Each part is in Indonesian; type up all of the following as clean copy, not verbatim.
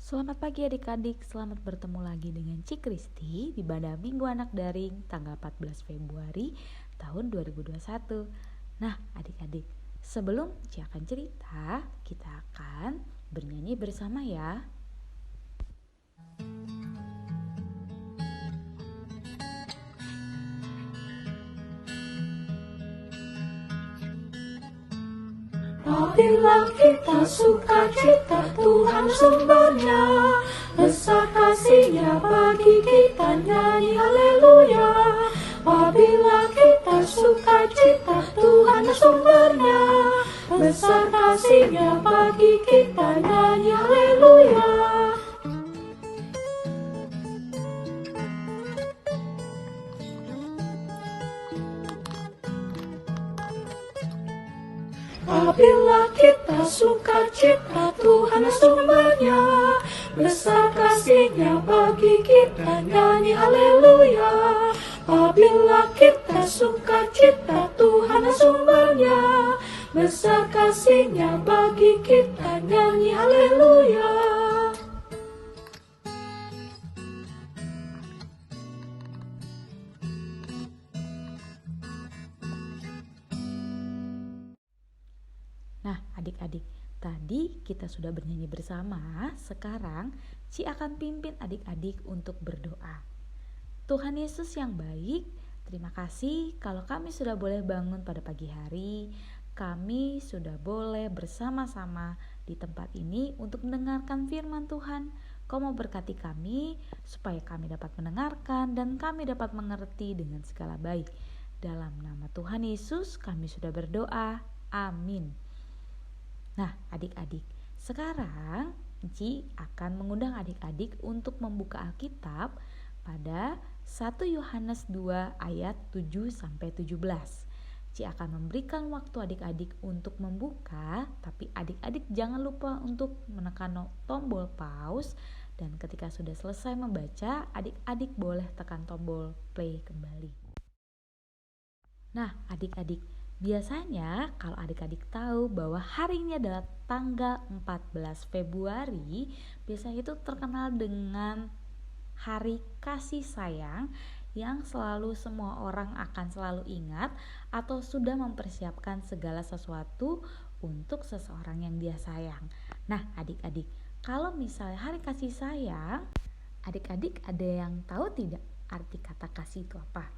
Selamat pagi adik-adik, selamat bertemu lagi dengan Cik Kristi di Pada Minggu Anak Daring tanggal 14 Februari tahun 2021. Nah adik-adik, sebelum Cik akan cerita, kita akan bernyanyi bersama ya. Apabila kita sukacita, Tuhan sumbernya, besar kasih-Nya bagi kita, nyanyi haleluya. Apabila kita sukacita, Tuhan sumbernya, besar kasih-Nya bagi kita, nyanyi haleluya. Apabila kita sukacita, Tuhan sumbernya, besar kasih-Nya bagi kita, nyanyi haleluya. Apabila kita sukacita, Tuhan sumbernya, besar kasih-Nya bagi kita, nyanyi haleluya. Nah adik-adik, tadi kita sudah bernyanyi bersama, sekarang Cik akan pimpin adik-adik untuk berdoa. Tuhan Yesus yang baik, terima kasih kalau kami sudah boleh bangun pada pagi hari. Kami sudah boleh bersama-sama di tempat ini untuk mendengarkan firman Tuhan. Kau mau berkati kami supaya kami dapat mendengarkan dan kami dapat mengerti dengan segala baik. Dalam nama Tuhan Yesus kami sudah berdoa. Amin. Nah adik-adik, sekarang Ci akan mengundang adik-adik untuk membuka Alkitab pada 1 Yohanes 2 ayat 7-17. Ci akan memberikan waktu adik-adik untuk membuka, tapi adik-adik jangan lupa untuk menekan tombol pause, dan ketika sudah selesai membaca, adik-adik boleh tekan tombol play kembali. Nah adik-adik, biasanya kalau adik-adik tahu bahwa hari ini adalah tanggal 14 Februari, biasanya itu terkenal dengan hari kasih sayang yang selalu semua orang akan selalu ingat atau sudah mempersiapkan segala sesuatu untuk seseorang yang dia sayang. Nah adik-adik, kalau misalnya hari kasih sayang, adik-adik ada yang tahu tidak arti kata kasih itu apa?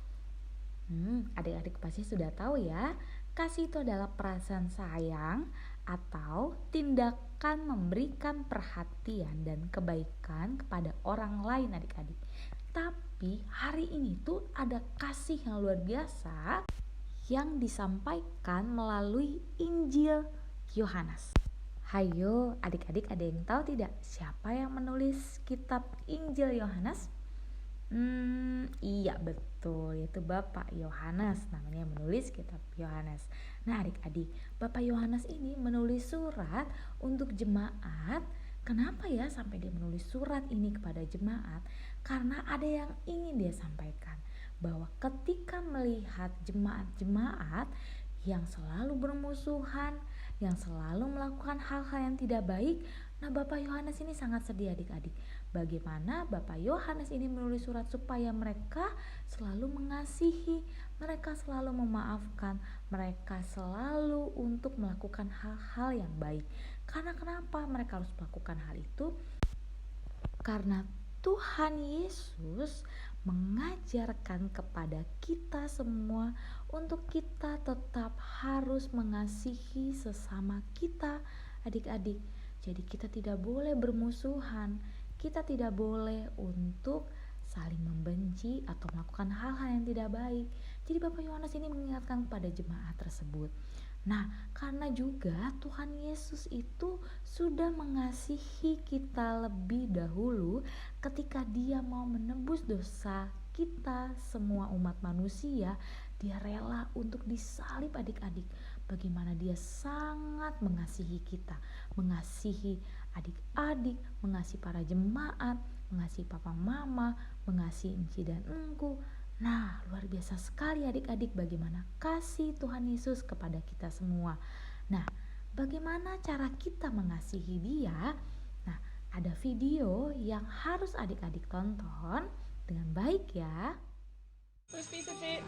Adik-adik pasti sudah tahu ya. Kasih itu adalah perasaan sayang atau tindakan memberikan perhatian dan kebaikan kepada orang lain adik-adik. Tapi hari ini tuh ada kasih yang luar biasa yang disampaikan melalui Injil Yohanes. Hayo adik-adik, ada yang tahu tidak siapa yang menulis kitab Injil Yohanes? Iya betul, yaitu Bapak Yohanes, namanya menulis kitab Yohanes. Nah adik-adik, Bapak Yohanes ini menulis surat untuk jemaat. Kenapa ya sampai dia menulis surat ini kepada jemaat? Karena ada yang ingin dia sampaikan, bahwa ketika melihat jemaat-jemaat yang selalu bermusuhan, yang selalu melakukan hal-hal yang tidak baik, nah Bapak Yohanes ini sangat sedih adik-adik. Bagaimana Bapak Yohanes ini menulis surat supaya mereka selalu mengasihi, mereka selalu memaafkan, mereka selalu untuk melakukan hal-hal yang baik. Karena kenapa mereka harus melakukan hal itu? Karena Tuhan Yesus mengajarkan kepada kita semua untuk kita tetap harus mengasihi sesama kita adik-adik. Jadi kita tidak boleh bermusuhan, kita tidak boleh untuk saling membenci atau melakukan hal-hal yang tidak baik. Jadi Bapak Yohanes ini mengingatkan kepada jemaat tersebut. Nah, karena juga Tuhan Yesus itu sudah mengasihi kita lebih dahulu ketika Dia mau menebus dosa kita semua umat manusia, Dia rela untuk disalib adik-adik. Bagaimana Dia sangat mengasihi kita, mengasihi adik-adik, mengasihi para jemaat, mengasihi papa mama, mengasihi Enci dan Engku. Nah, luar biasa sekali adik-adik bagaimana kasih Tuhan Yesus kepada kita semua. Nah, bagaimana cara kita mengasihi Dia? Nah, ada video yang harus adik-adik tonton dengan baik ya. First piece of tape.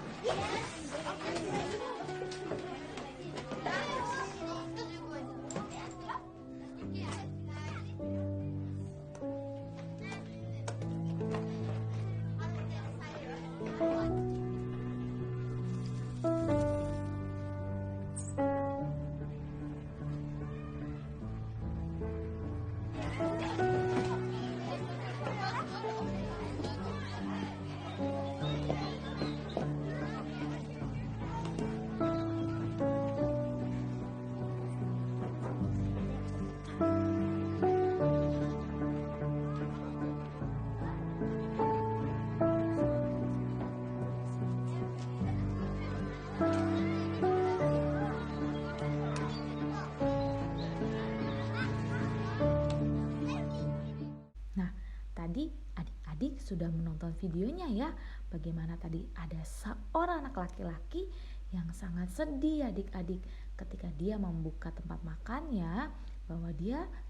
Nah, tadi adik-adik sudah menonton videonya ya. Bagaimana tadi ada seorang anak laki-laki yang sangat sedih adik-adik ketika dia membuka tempat makannya, bahwa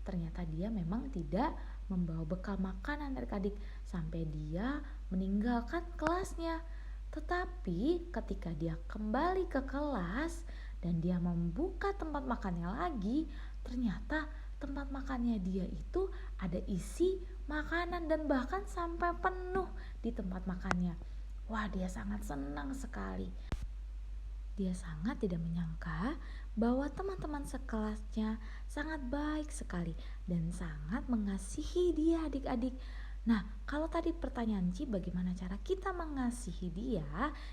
ternyata dia memang tidak membawa bekal makanan adik-adik sampai dia meninggalkan kelasnya. Tetapi ketika dia kembali ke kelas dan dia membuka tempat makannya lagi, ternyata tempat makannya dia itu ada isi makanan dan bahkan sampai penuh di tempat makannya. Wah, dia sangat senang sekali. Dia sangat tidak menyangka bahwa teman-teman sekelasnya sangat baik sekali dan sangat mengasihi dia adik-adik. Nah, kalau tadi pertanyaan Ci, bagaimana cara kita mengasihi dia?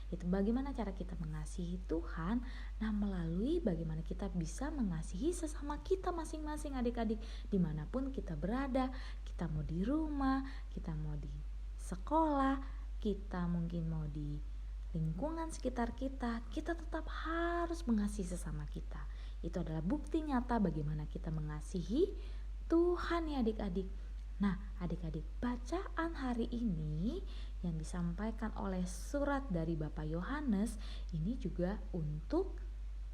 Itu bagaimana cara kita mengasihi Tuhan? Nah, melalui bagaimana kita bisa mengasihi sesama kita masing-masing adik-adik. Dimanapun kita berada, kita mau di rumah, kita mau di sekolah, kita mungkin mau di lingkungan sekitar kita tetap harus mengasihi sesama kita. Itu adalah bukti nyata bagaimana kita mengasihi Tuhan ya adik-adik. Nah, adik-adik, bacaan hari ini yang disampaikan oleh surat dari Bapak Yohanes ini juga untuk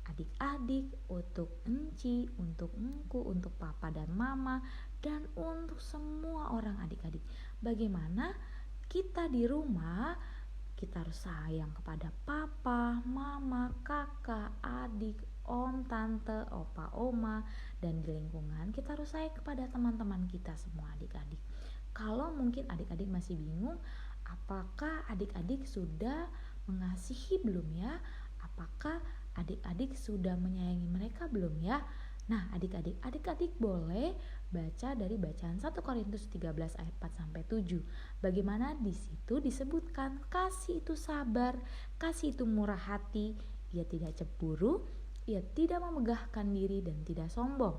adik-adik, untuk Enci, untuk Engku, untuk Papa dan Mama, dan untuk semua orang adik-adik. Bagaimana kita di rumah, kita harus sayang kepada papa, mama, kakak, adik, om, tante, opa, oma, dan di lingkungan kita harus sayang kepada teman-teman kita semua adik-adik. Kalau mungkin adik-adik masih bingung, apakah adik-adik sudah mengasihi belum ya? Apakah adik-adik sudah menyayangi mereka belum ya? Nah, adik-adik boleh baca dari bacaan 1 Korintus 13 ayat 4 sampai 7. Bagaimana di situ disebutkan kasih itu sabar, kasih itu murah hati, ia tidak cemburu, ia tidak memegahkan diri dan tidak sombong.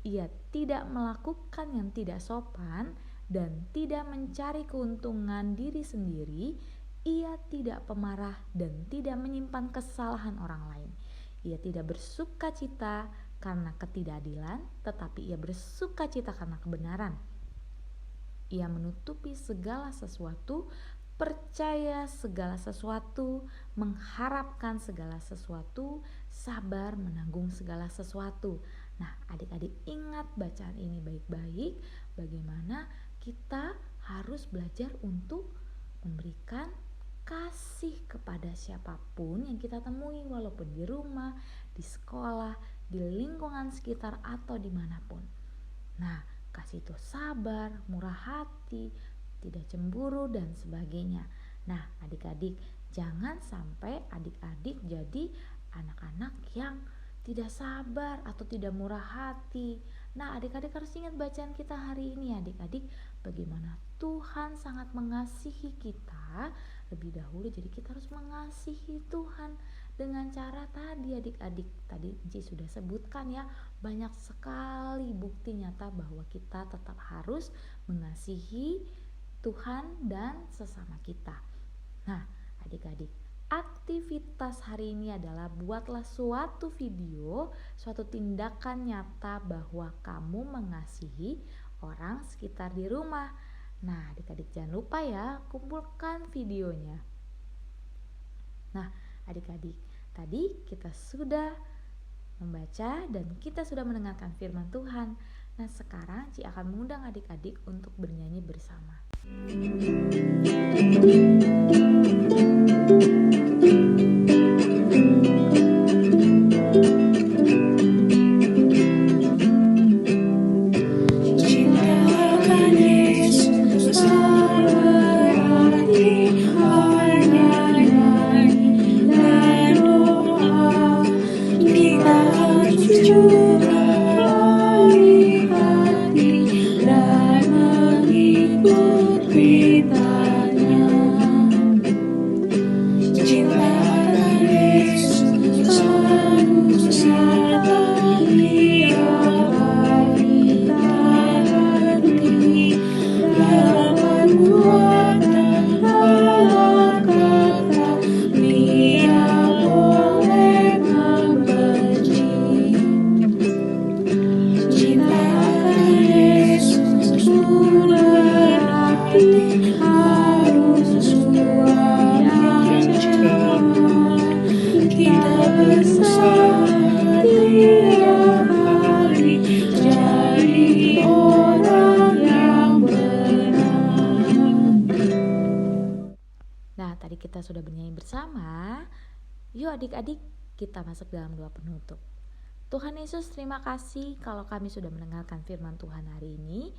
Ia tidak melakukan yang tidak sopan dan tidak mencari keuntungan diri sendiri. Ia tidak pemarah dan tidak menyimpan kesalahan orang lain. Ia tidak bersuka cita karena ketidakadilan, tetapi ia bersuka cita karena kebenaran. Ia menutupi segala sesuatu, percaya segala sesuatu, mengharapkan segala sesuatu, sabar menanggung segala sesuatu. Nah, adik-adik ingat bacaan ini baik-baik, bagaimana kita harus belajar untuk memberikan kasih kepada siapapun yang kita temui, walaupun di rumah, di sekolah, di lingkungan sekitar, atau dimanapun. Nah, kasih itu sabar, murah hati, tidak cemburu, dan sebagainya. Nah, adik-adik, jangan sampai adik-adik jadi anak-anak yang tidak sabar atau tidak murah hati. Nah, adik-adik harus ingat bacaan kita hari ini adik-adik, bagaimana Tuhan sangat mengasihi kita lebih dahulu. Jadi kita harus mengasihi Tuhan dengan cara tadi adik-adik. Tadi Enci sudah sebutkan ya, banyak sekali bukti nyata bahwa kita tetap harus mengasihi Tuhan dan sesama kita. Nah, adik-adik, aktivitas hari ini adalah buatlah suatu video, suatu tindakan nyata bahwa kamu mengasihi orang sekitar di rumah. Nah, adik-adik jangan lupa ya, kumpulkan videonya. Nah, adik-adik, tadi kita sudah membaca dan kita sudah mendengarkan firman Tuhan. Nah, sekarang Ci akan mengundang adik-adik untuk bernyanyi bersama. Cintakan Yesus berarti hanya nyanyi dan doa. Kita harus curahkan hati dan mengikut beritanya. Cintakan Yesus manusia Dia baik tak henti dalam perbuatan Allah kata Dia boleh membenci. Cintakan Yesus berarti harus sesuai ancaman. Kita berusaha tiap hari jadi orang yang benar. Nah, tadi kita sudah bernyanyi bersama. Yuk adik-adik, kita masuk dalam doa penutup. Tuhan Yesus, terima kasih kalau kami sudah mendengarkan firman Tuhan hari ini.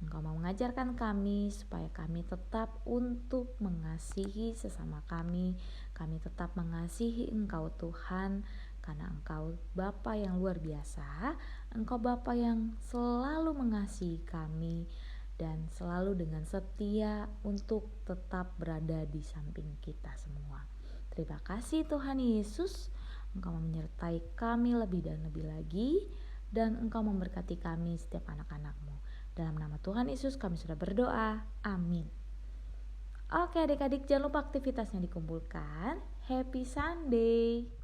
Engkau mau mengajarkan kami supaya kami tetap untuk mengasihi sesama kami. Kami tetap mengasihi Engkau Tuhan, karena Engkau Bapa yang luar biasa. Engkau Bapa yang selalu mengasihi kami dan selalu dengan setia untuk tetap berada di samping kita semua. Terima kasih Tuhan Yesus. Engkau menyertai kami lebih dan lebih lagi, dan Engkau memberkati kami setiap anak-anak-Mu. Dalam nama Tuhan Yesus kami sudah berdoa. Amin. Oke adik-adik, jangan lupa aktivitasnya dikumpulkan. Happy Sunday.